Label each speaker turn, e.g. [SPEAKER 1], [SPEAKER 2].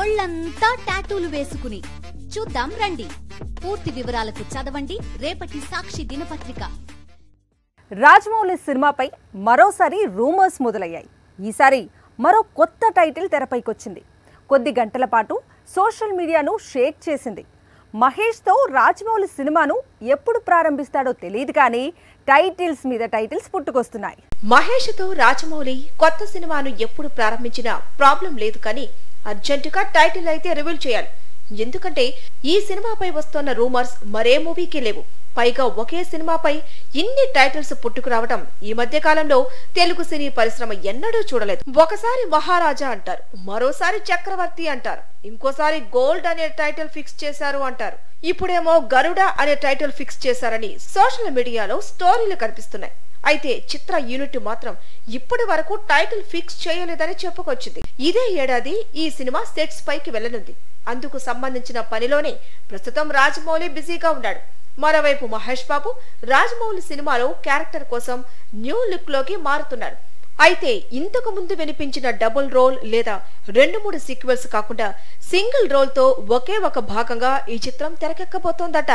[SPEAKER 1] ఒళ్ళంతా టాటూలు వేసుకుని చూద్దాం రండి. పూర్తి వివరాలకు చదవండి రేపటి సాక్షి దినపత్రిక.
[SPEAKER 2] రాజమౌళి సినిమాపై మరోసారి రూమర్స్ మొదలయ్యాయి. ఈసారి మరో కొత్త టైటిల్ తెరపైకొచ్చింది. కొద్ది గంటల పాటు సోషల్ మీడియాను షేక్ చేసింది. మహేష్తో రాజమౌళి సినిమాను ఎప్పుడు ప్రారంభిస్తాడో తెలియదు కానీ టైటిల్స్ మీద టైటిల్స్ పుట్టుకొస్తున్నాయి.
[SPEAKER 3] మహేష్తో రాజమౌళి కొత్త సినిమాను ఎప్పుడు ప్రారంభించినా ప్రాబ్లం లేదు కానీ అర్జెంటుగా టైటిల్ అయితే రివీల్ చేయాలి. ఎందుకంటే ఈ సినిమాపై వస్తున్న రూమర్స్ మరే మూవీకి లేవు. పైగా ఒకే సినిమాపై ఇన్ని టైటిల్స్ పుట్టుకురావటం ఈ మధ్య కాలంలో తెలుగు సినీ పరిశ్రమ ఎన్నడూ చూడలేదు. ఒకసారి మహారాజా అంటారు, మరోసారి చక్రవర్తి అంటారు, ఇంకోసారి గోల్డ్ అనే టైటిల్ ఫిక్స్ చేశారు అంటారు. ఇప్పుడేమో గరుడ అనే టైటిల్ ఫిక్స్ చేశారని సోషల్ మీడియాలో స్టోరీలు కనిపిస్తున్నాయి. అయితే చిత్ర యూనిట్ మాత్రం ఇప్పటి వరకు టైటిల్ ఫిక్స్ చేయలేదని చెప్పుకొచ్చింది. ఇదే ఏడాది ఈ సినిమా సెట్స్ పైకి వెళ్లనుంది. అందుకు సంబంధించిన పనిలోనే ప్రస్తుతం రాజమౌళి బిజీగా ఉన్నాడు. మరోవైపు మహేష్ బాబు రాజమౌళి సినిమాలో క్యారెక్టర్ కోసం న్యూ లుక్ లోకి మారుతున్నారు. అయితే ఇంతకు ముందు వినిపించిన డబుల్ రోల్ లేదా 2-3 సీక్వెల్స్ కాకుండా సింగిల్ రోల్ తో ఒకే ఒక భాగంగా ఈ చిత్రం తెరకెక్కబోతోందట.